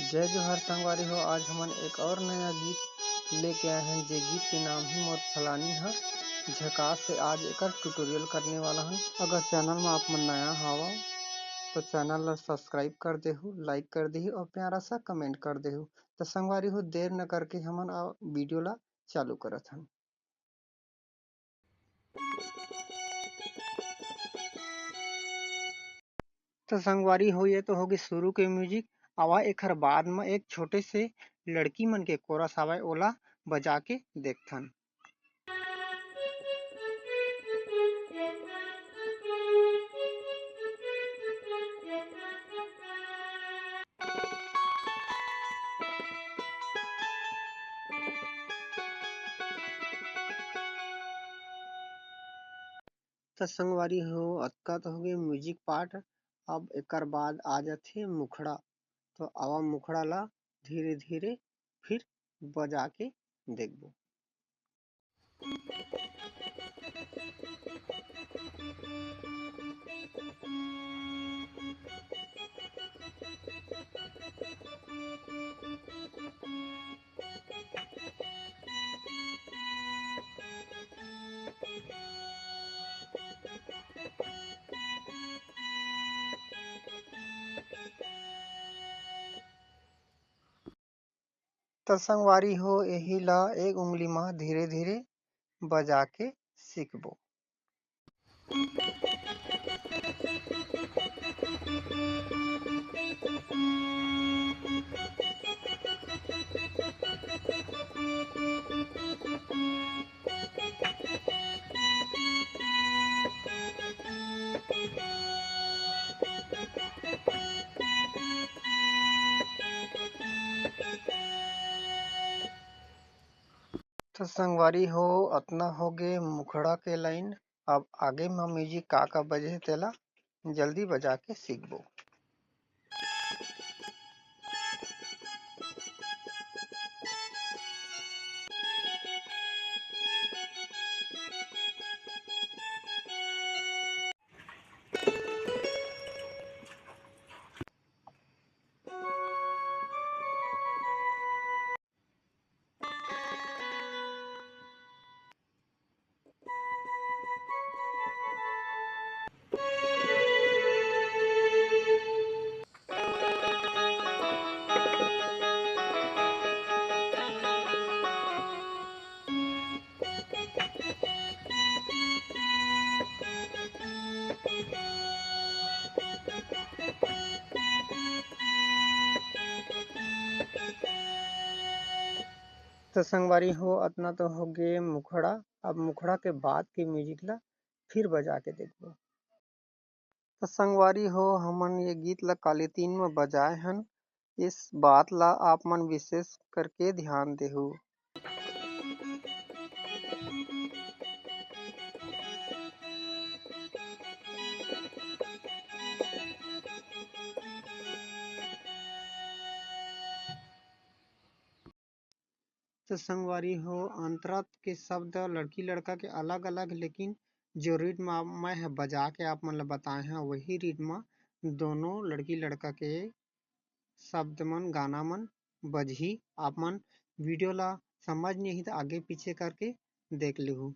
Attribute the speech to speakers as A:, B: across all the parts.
A: जय जोहार संगवारी हो। आज हमन एक और नया गीत लेके आए हैं। जे गीत के नाम ही मोर फलानी है झकास से। आज एक ट्यूटोरियल करने वाला हूँ। अगर चैनल में आप मन नया हवा तो चैनल ला सब्सक्राइब कर देहु, लाइक कर देहु और प्यारा सा कमेंट कर देहु। तो संगवारी हो देर न करके हमन वीडियो ला चालू करत हन। तो संगवारी हो ये तो होगी शुरू के म्यूजिक। आवा एक बाद में एक छोटे से लड़की मन के कोरस आवा ओला बजा के देखथन। तो संगवारी हो अतका तो होगे म्यूजिक पार्ट। अब एक बाद आ जाथे मुखड़ा। तो आवा मुखड़ा ला धीरे धीरे फिर बजा के देखबो। तो संगवारी हो यही ला एक उंगली में धीरे धीरे बजा के सीखबो। तो संगवारी हो अतना होगे मुखड़ा के लाइन। अब आगे में म्यूजिक का बजे तेला जल्दी बजा के सीखबो। तो संगवारी हो अतना तो होगे मुखड़ा। अब मुखड़ा के बाद के म्यूजिक ला फिर बजा के देखबो। तो संगवारी हो हमन ये गीत ला काले तीन में बजाए हन। इस बात ला आप मन विशेष करके ध्यान देहु। तो संगवारी हो अंतरा के शब्द लड़की लड़का के अलग अलग, लेकिन जो रिद्म मैं बजा के आप मन ला बताए हैं वही रिद्म दोनों लड़की लड़का के शब्द मन गाना मन बजही। आप मन वीडियो ला समझ नहीं तो आगे पीछे करके देख लिहु।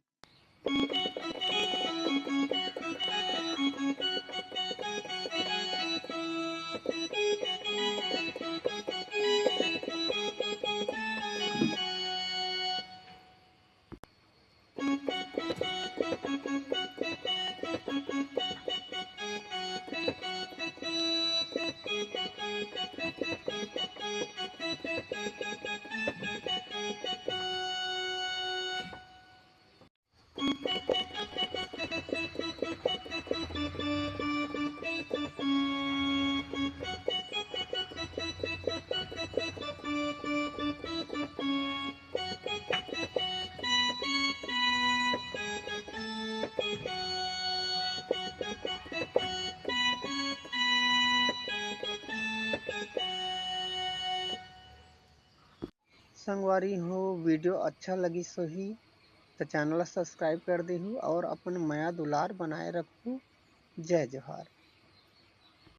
A: संगवारी हो वीडियो अच्छा लगी सोही तो चैनल सब्सक्राइब कर देहु और अपन माया दुलार बनाए रखू। जय जोहार।